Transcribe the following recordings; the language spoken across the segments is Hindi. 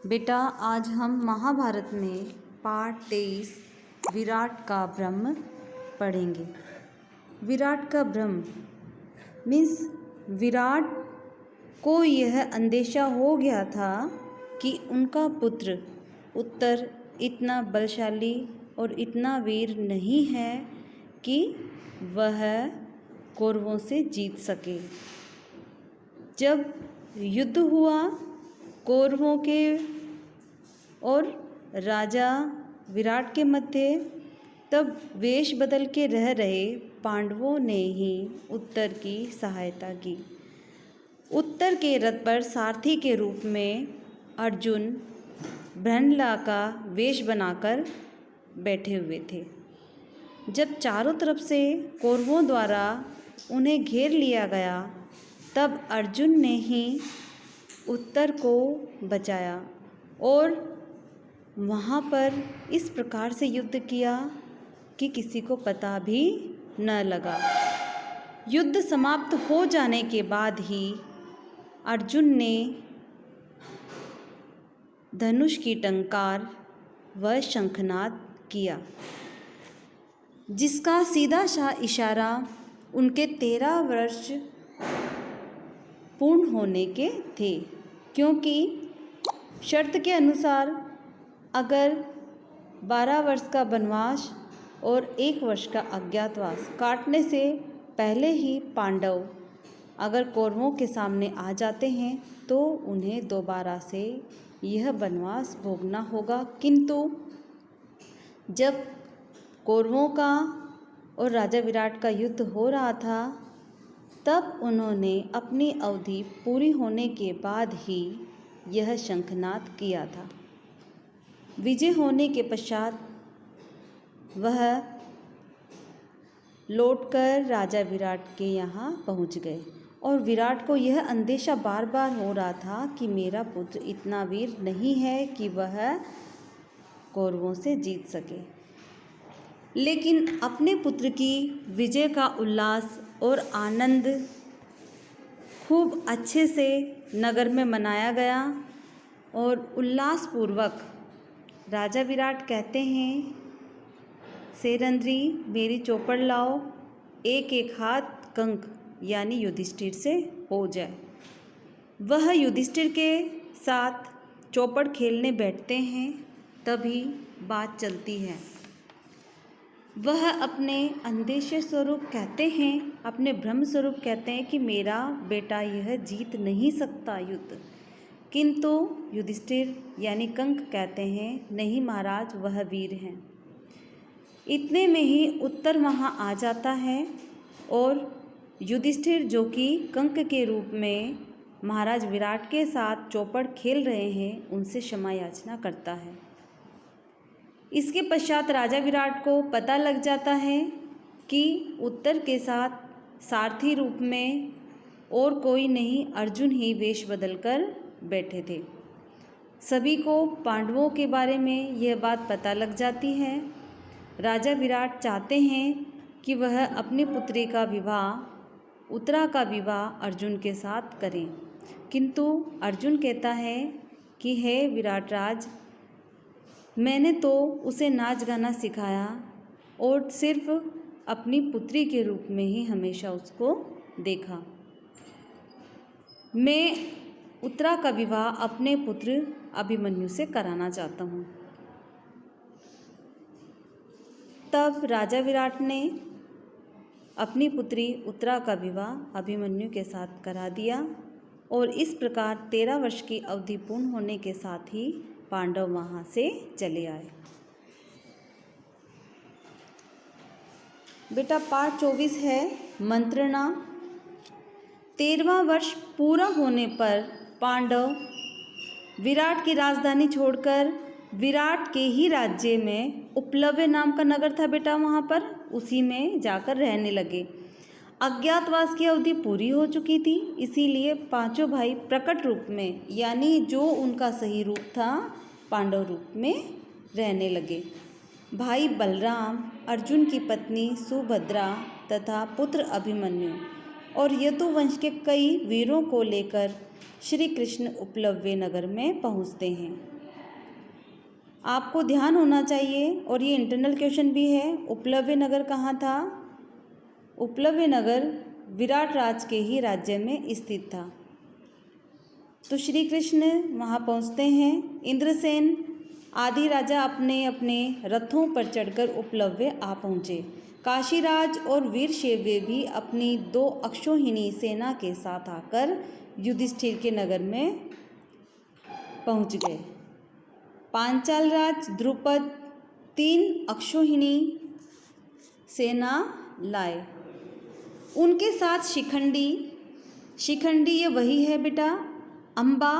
बेटा आज हम महाभारत में पाठ 23 विराट का ब्रह्म पढ़ेंगे। विराट का ब्रह्म मीन्स विराट को यह अंदेशा हो गया था कि उनका पुत्र उत्तर इतना बलशाली और इतना वीर नहीं है कि वह कौरवों से जीत सके। जब युद्ध हुआ कौरवों के और राजा विराट के मध्य, तब वेश बदल के रह रहे पांडवों ने ही उत्तर की सहायता की। उत्तर के रथ पर सारथी के रूप में अर्जुन ब्रह्मला का वेश बनाकर बैठे हुए थे। जब चारों तरफ से कौरवों द्वारा उन्हें घेर लिया गया, तब अर्जुन ने ही उत्तर को बचाया और वहाँ पर इस प्रकार से युद्ध किया कि किसी को पता भी न लगा। युद्ध समाप्त हो जाने के बाद ही अर्जुन ने धनुष की टंकार व शंखनाद किया, जिसका सीधा सा इशारा उनके 13 वर्ष पूर्ण होने के थे, क्योंकि शर्त के अनुसार अगर 12 वर्ष का वनवास और 1 वर्ष का अज्ञातवास काटने से पहले ही पांडव अगर कौरवों के सामने आ जाते हैं तो उन्हें दोबारा से यह वनवास भोगना होगा। किंतु जब कौरवों का और राजा विराट का युद्ध हो रहा था, तब उन्होंने अपनी अवधि पूरी होने के बाद ही यह शंखनाद किया था। विजय होने के पश्चात वह लौटकर राजा विराट के यहाँ पहुँच गए और विराट को यह अंदेशा बार बार हो रहा था कि मेरा पुत्र इतना वीर नहीं है कि वह कौरवों से जीत सके। लेकिन अपने पुत्र की विजय का उल्लास और आनंद खूब अच्छे से नगर में मनाया गया और उल्लासपूर्वक राजा विराट कहते हैं, सेरंद्री मेरी चौपड़ लाओ, एक एक हाथ कंक यानी युधिष्ठिर से हो जाए। वह युधिष्ठिर के साथ चौपड़ खेलने बैठते हैं, तभी बात चलती है। वह अपने अंदेशे स्वरूप कहते हैं, अपने ब्रह्म स्वरूप कहते हैं कि मेरा बेटा यह जीत नहीं सकता युद्ध। किंतु युधिष्ठिर यानी कंक कहते हैं, नहीं महाराज वह वीर हैं। इतने में ही उत्तर वहाँ आ जाता है और युधिष्ठिर जो कि कंक के रूप में महाराज विराट के साथ चौपड़ खेल रहे हैं, उनसे क्षमा याचना करता है। इसके पश्चात राजा विराट को पता लग जाता है कि उत्तर के साथ सारथी रूप में और कोई नहीं, अर्जुन ही वेश बदलकर बैठे थे। सभी को पांडवों के बारे में यह बात पता लग जाती है। राजा विराट चाहते हैं कि वह अपनी पुत्री का विवाह, उत्तरा का विवाह अर्जुन के साथ करें, किंतु अर्जुन कहता है कि हे विराट राज, मैंने तो उसे नाच गाना सिखाया और सिर्फ अपनी पुत्री के रूप में ही हमेशा उसको देखा। मैं उत्तरा का विवाह अपने पुत्र अभिमन्यु से कराना चाहता हूँ। तब राजा विराट ने अपनी पुत्री उत्तरा का विवाह अभिमन्यु के साथ करा दिया और इस प्रकार 13 वर्ष की अवधि पूर्ण होने के साथ ही पांडव वहाँ से चले आए। बेटा पाठ 24 है मंत्रणा। 13वां वर्ष पूरा होने पर पांडव विराट की राजधानी छोड़कर विराट के ही राज्य में उपलव्य नाम का नगर था बेटा, वहाँ पर उसी में जाकर रहने लगे। अज्ञातवास की अवधि पूरी हो चुकी थी, इसीलिए पांचों भाई प्रकट रूप में यानी जो उनका सही रूप था पांडव रूप में रहने लगे। भाई बलराम, अर्जुन की पत्नी सुभद्रा तथा पुत्र अभिमन्यु और यदुवंश के कई वीरों को लेकर श्री कृष्ण उपलव्य नगर में पहुंचते हैं। आपको ध्यान होना चाहिए, और ये इंटरनल क्वेश्चन भी है, उपलव्य नगर कहाँ था? उपलव्य नगर विराट राज के ही राज्य में स्थित था। तो श्री कृष्ण वहाँ पहुँचते हैं। इंद्रसेन आदि राजा अपने अपने रथों पर चढ़कर उपलव्य आ पहुँचे। काशीराज और वीरशैव्य भी अपनी 2 अक्षौहिणी सेना के साथ आकर युधिष्ठिर के नगर में पहुँच गए। पांचाल राज द्रुपद 3 अक्षौहिणी सेना लाए। उनके साथ शिखंडी ये वही है बेटा अम्बा,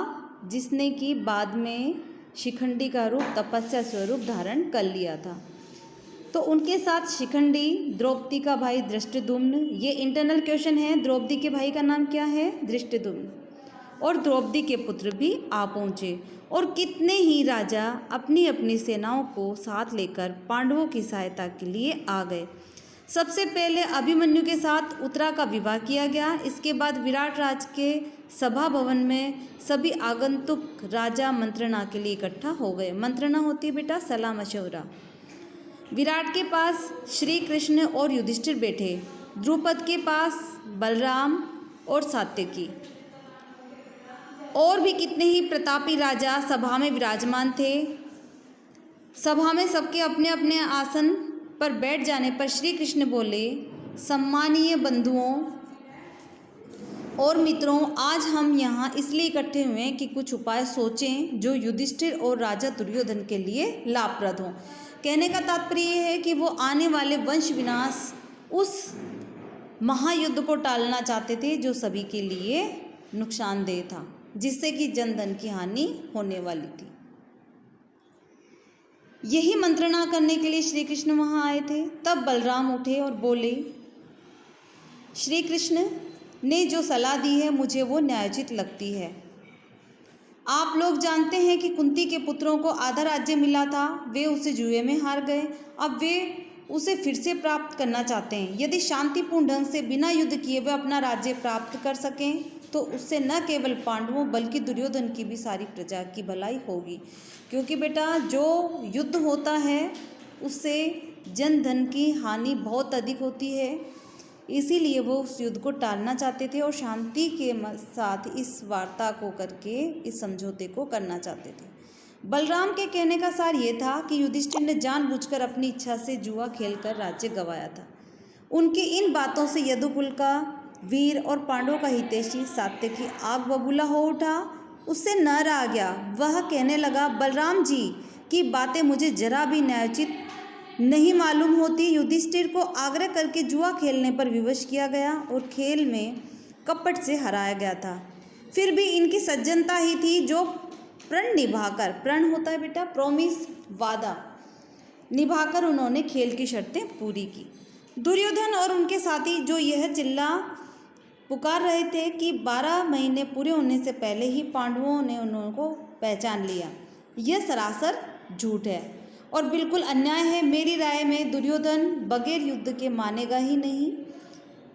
जिसने कि बाद में शिखंडी का रूप तपस्या स्वरूप धारण कर लिया था। तो उनके साथ शिखंडी, द्रौपदी का भाई धृष्टद्युम्न, ये इंटरनल क्वेश्चन है। द्रौपदी के भाई का नाम क्या है? धृष्टद्युम्न। और द्रौपदी के पुत्र भी आ पहुँचे, और कितने ही राजा अपनी अपनी सेनाओं को साथ लेकर पांडवों की सहायता के लिए आ गए। सबसे पहले अभिमन्यु के साथ उत्तरा का विवाह किया गया। इसके बाद विराट राज के सभा भवन में सभी आगंतुक राजा मंत्रणा के लिए इकट्ठा हो गए। मंत्रणा होती है बेटा सलाह मशवरा। विराट के पास श्री कृष्ण और युधिष्ठिर बैठे, द्रुपद के पास बलराम और सात्यकी, और भी कितने ही प्रतापी राजा सभा में विराजमान थे। सभा में सबके अपने अपने आसन पर बैठ जाने पर श्री कृष्ण बोले, सम्मानीय बंधुओं और मित्रों, आज हम यहाँ इसलिए इकट्ठे हुए हैं कि कुछ उपाय सोचें जो युधिष्ठिर और राजा दुर्योधन के लिए लाभप्रद हों। कहने का तात्पर्य यह है कि वो आने वाले वंश विनाश, उस महायुद्ध को टालना चाहते थे जो सभी के लिए नुकसानदेह था, जिससे कि जन धन की हानि होने वाली थी। यही मंत्रणा करने के लिए श्री कृष्ण वहाँ आए थे। तब बलराम उठे और बोले, श्री कृष्ण ने जो सलाह दी है मुझे वो न्यायोचित लगती है। आप लोग जानते हैं कि कुंती के पुत्रों को आधा राज्य मिला था, वे उसे जुए में हार गए। अब वे उसे फिर से प्राप्त करना चाहते हैं। यदि शांतिपूर्ण ढंग से बिना युद्ध किए वे अपना राज्य प्राप्त कर सकें तो उससे न केवल पांडवों बल्कि दुर्योधन की भी सारी प्रजा की भलाई होगी। क्योंकि बेटा जो युद्ध होता है उससे जन धन की हानि बहुत अधिक होती है, इसीलिए वो उस युद्ध को टालना चाहते थे और शांति के साथ इस वार्ता को करके इस समझौते को करना चाहते थे। बलराम के कहने का सार ये था कि युधिष्ठिर ने जानबूझकर अपनी इच्छा से जुआ खेलकर राज्य गंवाया था। उनकी इन बातों से यदुकुल का वीर और पांडवों का हितैषी सात्यकी आग बबूला हो उठा। उससे न रहा गया। वह कहने लगा, बलराम जी की बातें मुझे जरा भी न्यायोचित नहीं मालूम होती। युधिष्ठिर को आग्रह करके जुआ खेलने पर विवश किया गया और खेल में कपट से हराया गया था। फिर भी इनकी सज्जनता ही थी जो प्रण निभाकर, प्रण होता है बेटा प्रॉमिस, वादा निभाकर उन्होंने खेल की शर्तें पूरी की। दुर्योधन और उनके साथी जो यह चिल्ला पुकार रहे थे कि 12 महीने पूरे होने से पहले ही पांडवों ने उनको पहचान लिया, यह सरासर झूठ है और बिल्कुल अन्याय है। मेरी राय में दुर्योधन बगैर युद्ध के मानेगा ही नहीं,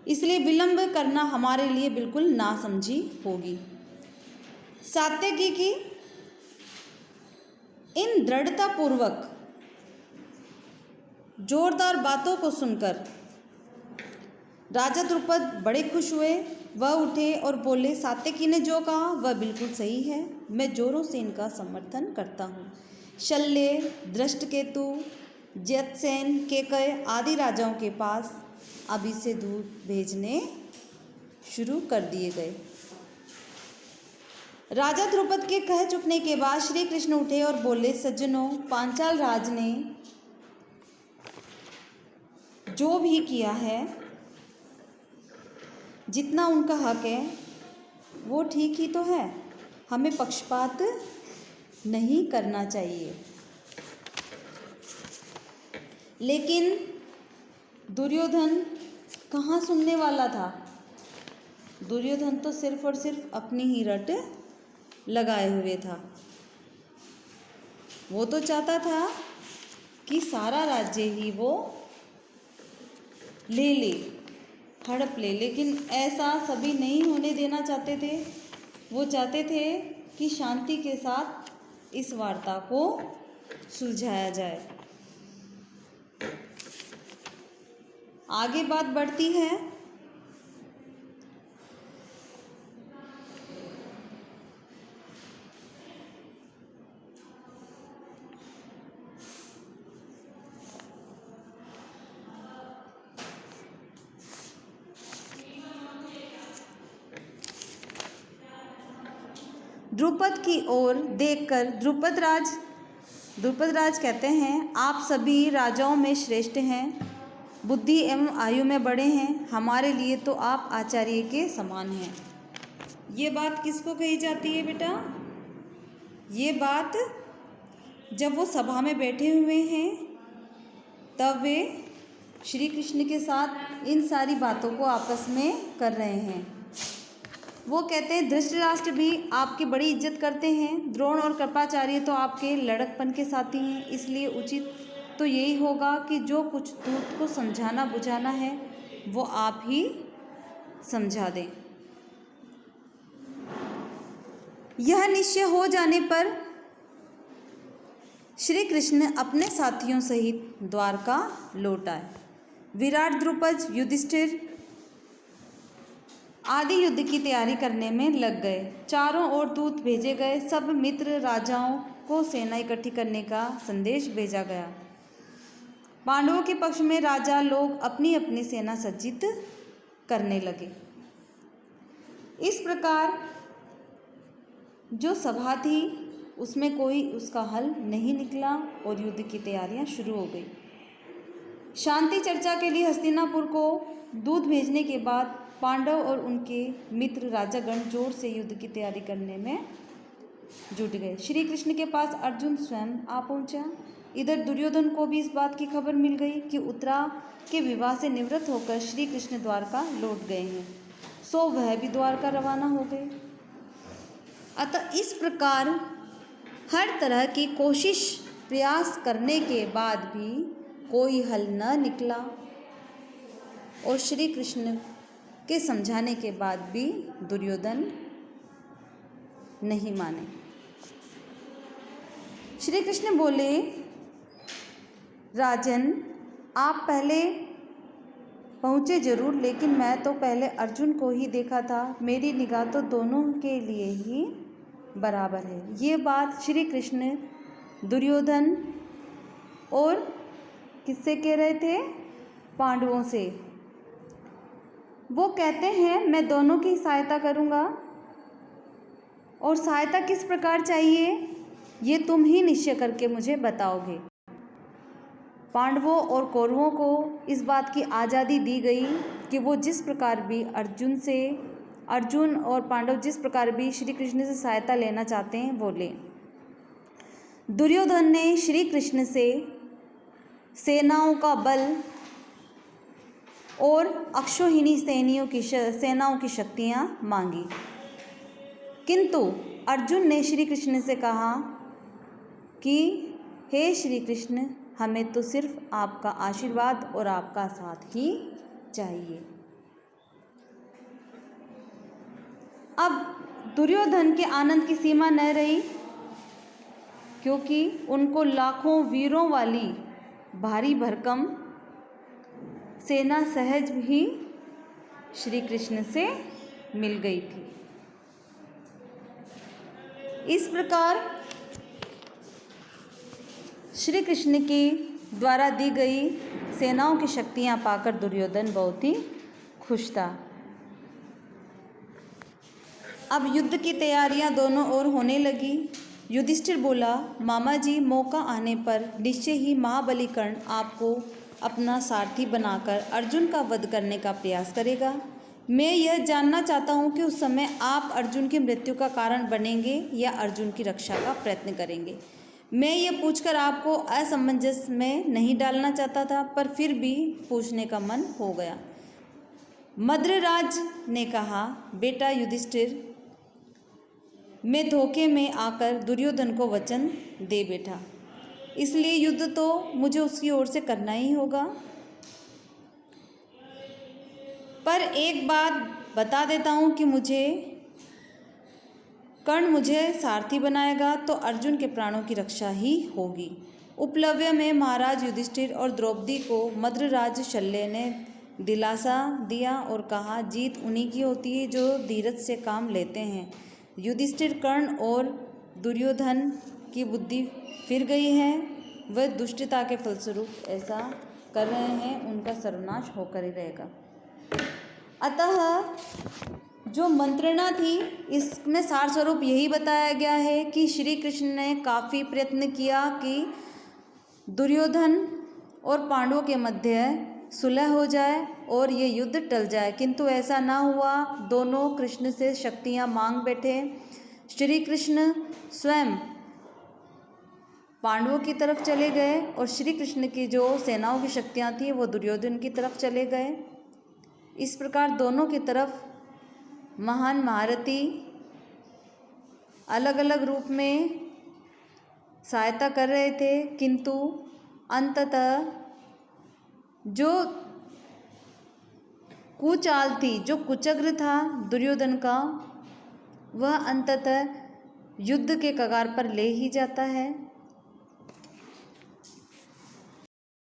इसलिए विलंब करना हमारे लिए बिल्कुल नासमझी होगी। सात्यकी की इन दृढ़तापूर्वक जोरदार बातों को सुनकर राजा द्रुपद बड़े खुश हुए। वह उठे और बोले, सात्यकी ने जो कहा वह बिल्कुल सही है, मैं जोरों से इनका समर्थन करता हूँ। शल्य, धृष्टकेतु, जयद्रथ, केकय आदि राजाओं के पास अभी से दूत भेजने शुरू कर दिए गए। राजा द्रुपद के कह चुकने के बाद श्री कृष्ण उठे और बोले, सज्जनों, पांचाल राज ने जो भी किया है, जितना उनका हक है वो ठीक ही तो है। हमें पक्षपात नहीं करना चाहिए। लेकिन दुर्योधन कहाँ सुनने वाला था। दुर्योधन तो सिर्फ और सिर्फ अपनी ही रट लगाए हुए था। वो तो चाहता था कि सारा राज्य ही वो ले ले, हड़प ले, लेकिन ऐसा सभी नहीं होने देना चाहते थे। वो चाहते थे कि शांति के साथ इस वार्ता को सुलझाया जाए। आगे बात बढ़ती है। द्रुपद की ओर देखकर द्रुपद राज कहते हैं, आप सभी राजाओं में श्रेष्ठ हैं, बुद्धि एवं आयु में बड़े हैं, हमारे लिए तो आप आचार्य के समान हैं। ये बात किसको कही जाती है बेटा? ये बात जब वो सभा में बैठे हुए हैं तब वे श्री कृष्ण के साथ इन सारी बातों को आपस में कर रहे हैं। वो कहते हैं, धृतराष्ट्र भी आपकी बड़ी इज्जत करते हैं, द्रोण और कृपाचार्य तो आपके लड़कपन के साथी हैं, इसलिए उचित तो यही होगा कि जो कुछ दूत को समझाना बुझाना है वो आप ही समझा दें। यह निश्चय हो जाने पर श्री कृष्ण अपने साथियों सहित द्वारका लौट आए। विराट, द्रुपद, युधिष्ठिर आदि युद्ध की तैयारी करने में लग गए। चारों ओर दूत भेजे गए। सब मित्र राजाओं को सेना इकट्ठी करने का संदेश भेजा गया। पांडवों के पक्ष में राजा लोग अपनी अपनी सेना सज्जित करने लगे। इस प्रकार जो सभा थी उसमें कोई उसका हल नहीं निकला और युद्ध की तैयारियां शुरू हो गई। शांति चर्चा के लिए हस्तिनापुर को दूत भेजने के बाद पांडव और उनके मित्र राजागण जोर से युद्ध की तैयारी करने में जुट गए। श्री कृष्ण के पास अर्जुन स्वयं आ पहुंचा। इधर दुर्योधन को भी इस बात की खबर मिल गई कि उत्तरा के विवाह से निवृत्त होकर श्री कृष्ण द्वारका लौट गए हैं, सो वह भी द्वारका रवाना हो गए। अतः इस प्रकार हर तरह की कोशिश प्रयास करने के बाद भी कोई हल न निकला और श्री कृष्ण के समझाने के बाद भी दुर्योधन नहीं माने। श्री कृष्ण बोले, राजन आप पहले पहुँचे जरूर, लेकिन मैं तो पहले अर्जुन को ही देखा था, मेरी निगाह तो दोनों के लिए ही बराबर है। ये बात श्री कृष्ण दुर्योधन और किससे कह रहे थे? पांडवों से। वो कहते हैं, मैं दोनों की सहायता करूँगा और सहायता किस प्रकार चाहिए ये तुम ही निश्चय करके मुझे बताओगे। पांडवों और कौरवों को इस बात की आज़ादी दी गई कि वो जिस प्रकार भी अर्जुन और पांडव जिस प्रकार भी श्री कृष्ण से सहायता लेना चाहते हैं वो लें। दुर्योधन ने श्री कृष्ण से सेनाओं का बल और अक्षौहिणी सेनाओं की शक्तियाँ मांगी, किंतु अर्जुन ने श्री कृष्ण से कहा कि हे श्री कृष्ण, हमें तो सिर्फ आपका आशीर्वाद और आपका साथ ही चाहिए। अब दुर्योधन के आनंद की सीमा न रही, क्योंकि उनको लाखों वीरों वाली भारी भरकम सेना सहज ही श्री कृष्ण से मिल गई थी। इस प्रकार श्री कृष्ण के द्वारा दी गई सेनाओं की शक्तियां पाकर दुर्योधन बहुत ही खुश था। अब युद्ध की तैयारियां दोनों ओर होने लगी। युधिष्ठिर बोला, मामा जी, मौका आने पर निश्चय ही महाबली कर्ण आपको अपना सारथी बनाकर अर्जुन का वध करने का प्रयास करेगा। मैं यह जानना चाहता हूँ कि उस समय आप अर्जुन की मृत्यु का कारण बनेंगे या अर्जुन की रक्षा का प्रयत्न करेंगे। मैं ये पूछकर आपको असमंजस में नहीं डालना चाहता था, पर फिर भी पूछने का मन हो गया। मद्रराज ने कहा, बेटा युधिष्ठिर, मैं धोखे में आकर दुर्योधन को वचन दे बैठा, इसलिए युद्ध तो मुझे उसकी ओर से करना ही होगा। पर एक बात बता देता हूँ कि कर्ण मुझे सारथी बनाएगा तो अर्जुन के प्राणों की रक्षा ही होगी। उपलव्य में महाराज युधिष्ठिर और द्रौपदी को मद्रराज शल्य ने दिलासा दिया और कहा, जीत उन्हीं की होती है जो धीरज से काम लेते हैं। युधिष्ठिर, कर्ण और दुर्योधन की बुद्धि फिर गई है, वह दुष्टता के फलस्वरूप ऐसा कर रहे हैं, उनका सर्वनाश होकर ही रहेगा। अतः जो मंत्रणा थी इसमें सार स्वरूप यही बताया गया है कि श्री कृष्ण ने काफ़ी प्रयत्न किया कि दुर्योधन और पांडवों के मध्य सुलह हो जाए और ये युद्ध टल जाए, किंतु ऐसा ना हुआ। दोनों कृष्ण से शक्तियां मांग बैठे। श्री कृष्ण स्वयं पांडवों की तरफ चले गए और श्री कृष्ण की जो सेनाओं की शक्तियां थी वो दुर्योधन की तरफ चले गए। इस प्रकार दोनों की तरफ महान महारथी अलग अलग रूप में सहायता कर रहे थे, किंतु अंततः जो कुचाल थी, जो कुचक्र था दुर्योधन का, वह अंततः युद्ध के कगार पर ले ही जाता है।